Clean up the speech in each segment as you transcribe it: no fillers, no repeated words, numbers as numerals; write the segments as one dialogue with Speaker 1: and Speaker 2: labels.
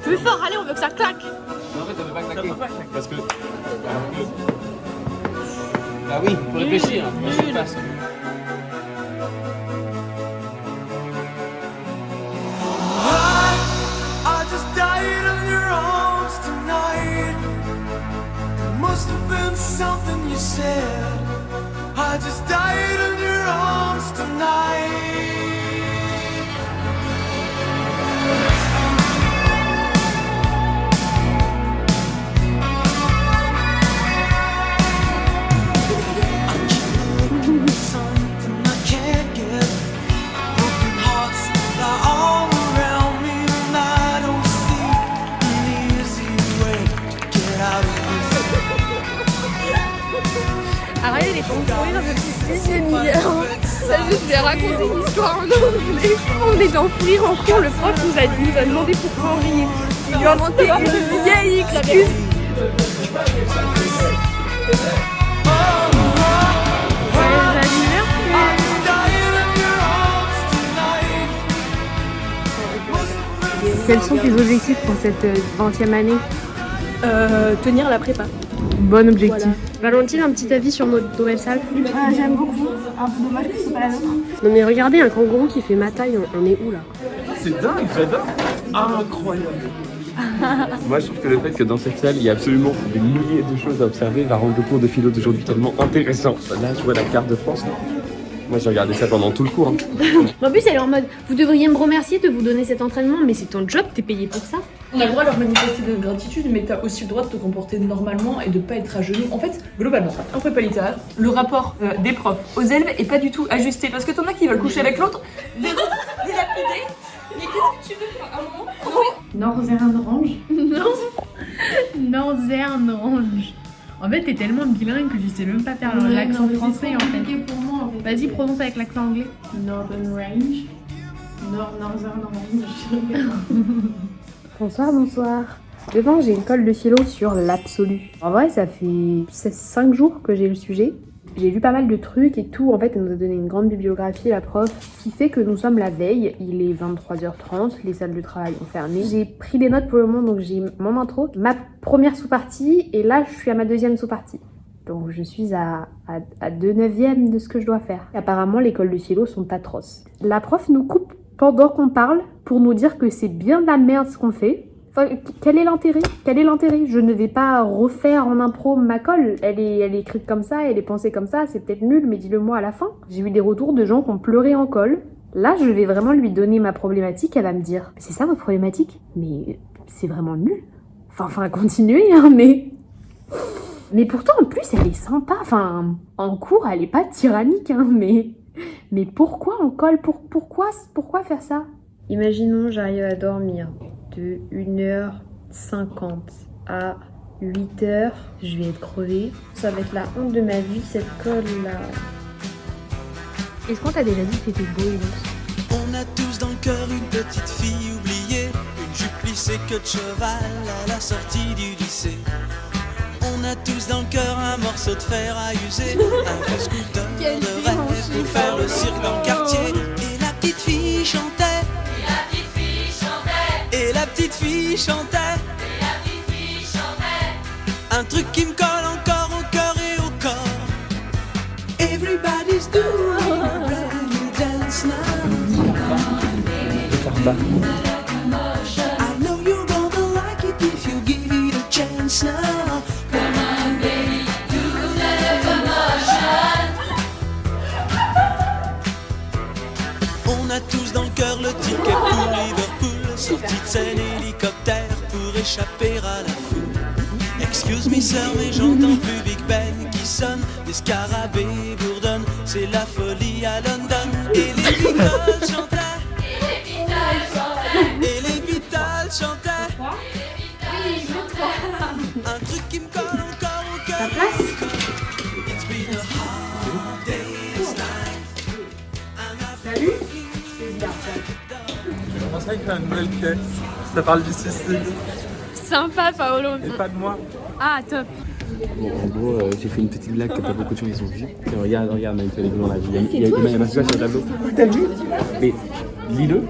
Speaker 1: Plus fort, allez, on veut que ça claque.
Speaker 2: En fait, ça veut pas claquer. Parce que. Ah oui, faut réfléchir.
Speaker 1: Nul.
Speaker 3: I just died in your arms tonight. It must have been something you said. I just died in your arms tonight. Something I can't get. Broken hearts lie all around me, and I don't see an easy way to get out of this.
Speaker 1: Arrêtez les construire depuis 10 demi-heure. Ça juste, je vais raconter une histoire en anglais. On est en fou rire en cours, le prof nous a demandé pourquoi on riait. Il lui a inventé une vieille excuse.
Speaker 4: Quels sont tes objectifs pour cette 20e année?
Speaker 1: Tenir la prépa.
Speaker 4: Bon objectif.
Speaker 1: Voilà. Valentine, un petit avis sur notre nouvelle salle?
Speaker 5: J'aime beaucoup, un peu dommage que ce soit pas la nôtre.
Speaker 1: Non mais regardez, un kangourou qui fait ma taille, on est où là?
Speaker 2: C'est dingue, j'adore. Incroyable. Moi, je trouve que le fait que dans cette salle, il y a absolument des milliers de choses à observer va rendre le cours de philo d'aujourd'hui tellement intéressant. Là, je vois la carte de France. Là. Moi, j'ai regardé ça pendant tout le cours. Hein.
Speaker 1: En plus, elle est en mode, vous devriez me remercier de vous donner cet entraînement, mais c'est ton job, t'es payé pour ça.
Speaker 5: On a le droit de leur manifester de gratitude, mais t'as aussi le droit de te comporter normalement et de pas être à genoux. En fait, globalement, en prépa littéraire, le rapport des profs aux élèves est pas du tout ajusté. Parce que t'en as qui veulent coucher avec l'autre, les lapider. Mais qu'est-ce que tu veux faire à un moment?
Speaker 4: Northern Orange. Northern Orange. En fait, t'es tellement bilingue que je sais même pas faire l'accent français en fait.
Speaker 5: Pour moi, en fait.
Speaker 4: Vas-y, prononce avec l'accent anglais.
Speaker 5: Northern Range. Northern Orange.
Speaker 1: Bonsoir, bonsoir. Devant, j'ai une colle de philo sur l'absolu. En vrai, ça fait 5 jours que j'ai le sujet. J'ai lu pas mal de trucs et tout. En fait, elle nous a donné une grande bibliographie, la prof, qui fait que nous sommes la veille. Il est 23h30, les salles de travail ont fermé. J'ai pris des notes pour le moment, donc j'ai mon intro, ma première sous-partie, et là, je suis à ma deuxième sous-partie. Donc, je suis à 2/9 de ce que je dois faire. Et apparemment, les cols de philo sont atroces. La prof nous coupe pendant qu'on parle pour nous dire que c'est bien de la merde ce qu'on fait. Enfin, quel est l'intérêt? Quel est l'intérêt? Je ne vais pas refaire en impro ma colle. Elle est écrite comme ça, elle est pensée comme ça, c'est peut-être nul, mais dis-le-moi à la fin. J'ai eu des retours de gens qui ont pleuré en colle. Là, je vais vraiment lui donner ma problématique, elle va me dire « C'est ça votre problématique? Mais c'est vraiment nul. Enfin, continuez, hein, mais... » Mais pourtant, en plus, elle est sympa. Enfin, en cours, elle est pas tyrannique, hein, mais pourquoi en colle? Pourquoi faire ça? Imaginons, j'arrive à dormir de 1h50 à 8h. Je vais être crevée. Ça va être la honte de ma vie, cette colle-là. Est-ce qu'on t'a déjà dit que t'étais beau, Elos?
Speaker 3: On a tous dans le cœur une petite fille oubliée, une jupe plissée queue de cheval à la sortie du lycée. On a tous dans le cœur un morceau de fer à user, un vieux scooter de rêve pour faire le cirque dans le quartier. Et la petite fille chantait. Et la petite fille chantait. Un truc qui me colle encore au cœur et au corps. Everybody's doing a brand dance now. I know you're gonna like it if you give it a chance now. Come on baby, do the commotion. On a tous dans le cœur le ticket pour Liverpool, sortie de scène hélicoptère pour échapper à la foule. Excuse me sir, mais j'entends plus Big Ben qui sonne, des scarabées bourdonnent, c'est la folie à London. Et les Beatles chantaient. Et les Beatles chantaient. Un truc qui me colle encore au cœur. It's been a hard day's night.
Speaker 4: Salut.
Speaker 6: Je pensais qu'il y a une nouvelle pièce. Ça parle du suicide.
Speaker 1: Sympa, Paolo.
Speaker 6: Et pas de moi.
Speaker 1: Ah, top.
Speaker 2: Bon, en gros, j'ai fait une petite blague que pas beaucoup de gens ils ont vu. Regarde, Maïf, on l'a vu. Il y a ma sur le tableau. T'as vu? Mais lis-le.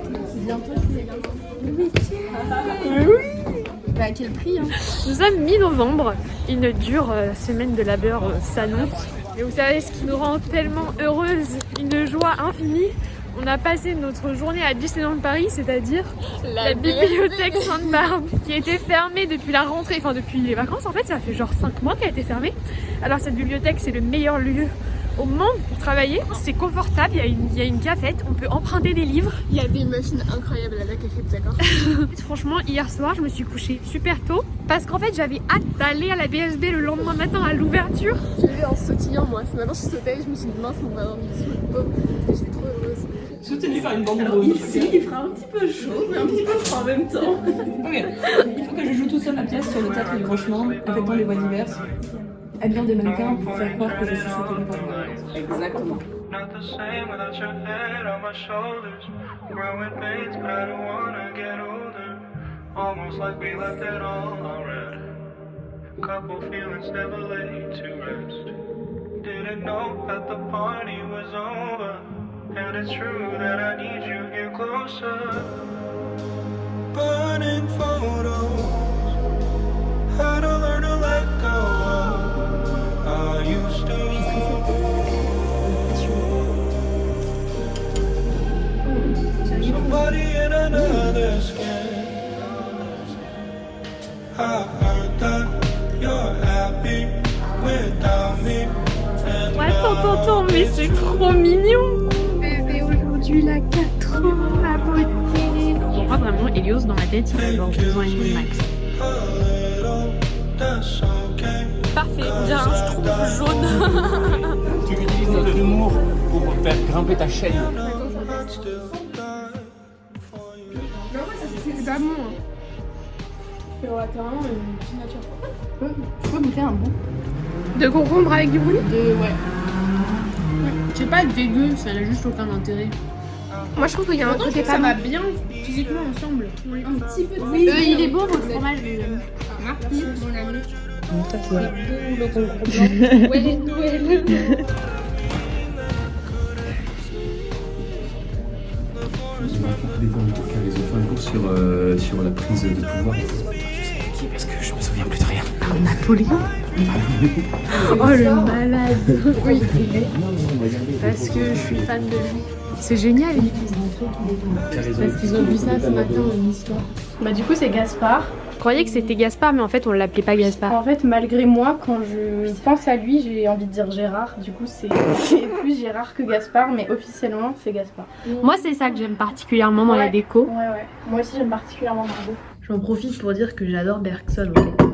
Speaker 4: Bah, à quel prix hein?
Speaker 1: Nous sommes mi-novembre, une dure semaine de labeur s'annonce. Et vous savez ce qui nous rend tellement heureuses, une joie infinie. On a passé notre journée à Disneyland Paris, c'est-à-dire la bibliothèque Sainte-Barbe, qui a été fermée depuis la rentrée, enfin depuis les vacances en fait, ça fait genre 5 mois qu'elle a été fermée. Alors cette bibliothèque c'est le meilleur lieu au monde pour travailler, c'est confortable, il y a une cafette, on peut emprunter des livres.
Speaker 4: Il y a des machines incroyables à la café, d'accord?
Speaker 1: Franchement, hier soir, je me suis couchée super tôt parce qu'en fait, j'avais hâte d'aller à la BSB le lendemain matin à l'ouverture.
Speaker 4: Je l'ai en sautillant, moi. Maintenant, je sautais, je me suis dit mince, on va dormir sous le pauvre. J'étais trop heureuse.
Speaker 5: Soutenu par une bande rose. Ici, il fera un petit peu chaud, mais un petit peu froid en même temps. Ok, il faut que je joue tout seul ma pièce sur le théâtre du Rochement, avec dans les voies diverses, habillant des mannequins pour faire croire que je suis soutenue par une rose. Exactement.
Speaker 7: Not the same without your head on my shoulders. Growing pains, but I don't wanna get older. Almost like we left it all already. Couple feelings never laid to rest. Didn't know that the party was over. And it's true that I need you here closer. Burning photos. Had to learn to let go. I used to. Somebody in another skin. I heard that you're happy without me.
Speaker 1: Attends, mais c'est trop mignon. Bébé, aujourd'hui, il a 4 ans, la beauté. Je crois vraiment, Elios, dans ma tête, il va avoir 2 ans et demi max. Parfait, bien, je trouve jaune.
Speaker 2: Tu utilises notre humour pour faire grimper ta chaîne.
Speaker 4: C'est pas bon.
Speaker 5: C'est carrément une signature. Tu peux goûter un bout
Speaker 1: De concombre avec du brûlé?
Speaker 5: ouais.
Speaker 4: C'est pas dégueu, ça n'a juste aucun intérêt.
Speaker 1: Moi, je trouve qu'il y a un côté
Speaker 4: Ça
Speaker 1: pas
Speaker 4: va
Speaker 1: mal.
Speaker 4: bien physiquement ensemble.
Speaker 5: Un petit peu de
Speaker 4: Il est bon votre fromage, les amis. Merci, mon ami.
Speaker 1: C'est beau le concombre blanc. Ouais, Noël.
Speaker 2: Ils ont fait un cours sur la prise de pouvoir. Je sais qui parce que je me souviens plus de rien.
Speaker 1: Napoléon. Oh le malade. Oui. Parce que je suis fan de lui. C'est génial.
Speaker 4: Parce qu'ils ont vu ça ce matin en histoire.
Speaker 5: Bah du coup c'est Gaspard.
Speaker 1: Je croyais que c'était Gaspard, mais en fait on l'appelait pas Gaspard.
Speaker 5: En fait malgré moi quand je pense à lui j'ai envie de dire Gérard. Du coup c'est plus Gérard que Gaspard mais officiellement c'est Gaspard.
Speaker 1: Moi c'est ça que j'aime particulièrement dans la déco.
Speaker 5: Ouais. Moi aussi j'aime particulièrement Margot.
Speaker 1: J'en profite pour dire que j'adore Bergson en fait.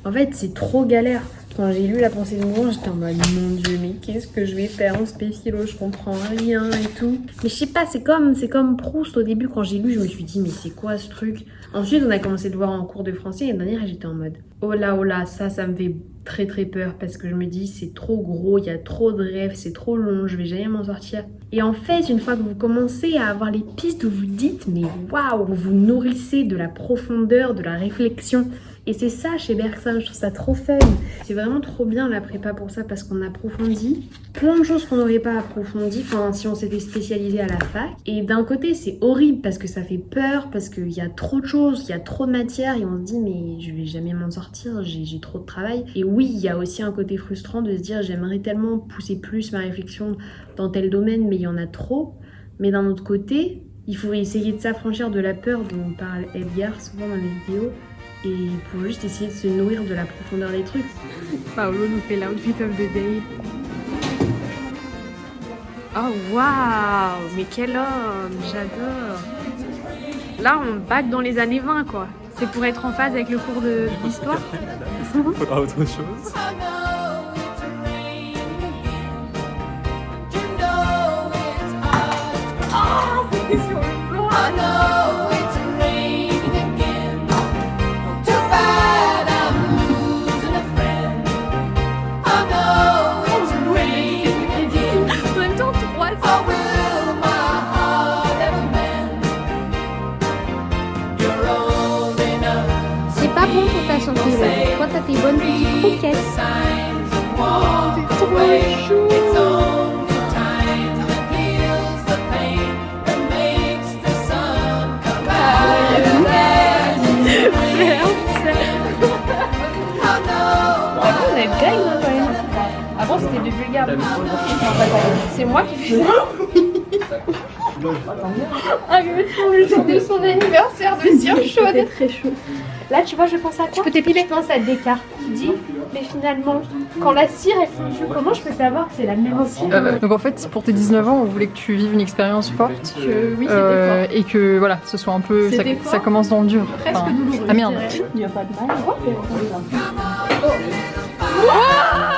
Speaker 1: En fait c'est trop galère. Quand j'ai lu La pensée de mouvement, j'étais en mode mon dieu, mais qu'est-ce que je vais faire en spécialo, je comprends rien et tout. Mais je sais pas, c'est comme Proust au début, quand j'ai lu, je me suis dit mais c'est quoi ce truc? Ensuite on a commencé à le voir en cours de français et l'année dernière j'étais en mode oh là, ça me fait très peur parce que je me dis c'est trop gros, il y a trop de rêves, c'est trop long, je vais jamais m'en sortir. Et en fait, une fois que vous commencez à avoir les pistes où vous dites mais waouh, vous vous nourrissez de la profondeur, de la réflexion. Et c'est ça chez Bergson, je trouve ça trop fun. C'est vraiment trop bien la prépa pour ça parce qu'on approfondit plein de choses qu'on n'aurait pas approfondies si on s'était spécialisé à la fac. Et d'un côté c'est horrible parce que ça fait peur, parce qu'il y a trop de choses, il y a trop de matière et on se dit mais je vais jamais m'en sortir, j'ai trop de travail. Et oui, il y a aussi un côté frustrant de se dire j'aimerais tellement pousser plus ma réflexion dans tel domaine mais il y en a trop. Mais d'un autre côté, il faut essayer de s'affranchir de la peur dont parle Edgar souvent dans les vidéos. Et pour juste essayer de se nourrir de la profondeur des trucs. Paolo nous fait l'outfit of the day. Oh waouh, mais quel homme, j'adore. Là on back dans les années 20 quoi. C'est pour être en phase avec le cours d'histoire.
Speaker 6: Faudra autre chose.
Speaker 1: C'est pas bon pour ta santé là. Toi t'as tes bonnes petites croquettes. C'est trop chou. regarde. C'est moi qui fais ça. Ah, c'était son anniversaire de cire chaude. C'était très chaud. Là, tu vois, je pense à quoi? Je peux t'épiler. Je pense à Descartes qui dit, mais finalement, quand la cire est fondue, comment je peux savoir que c'est la même cire?
Speaker 8: Donc en fait, pour tes 19 ans, on voulait que tu vives une expérience forte.
Speaker 1: Oui, c'était fort.
Speaker 8: Et que voilà, ce soit un peu. Ça commence dans le dur.
Speaker 1: Presque douloureux.
Speaker 8: Ah merde.
Speaker 1: Il n'y a pas de mal. Oh.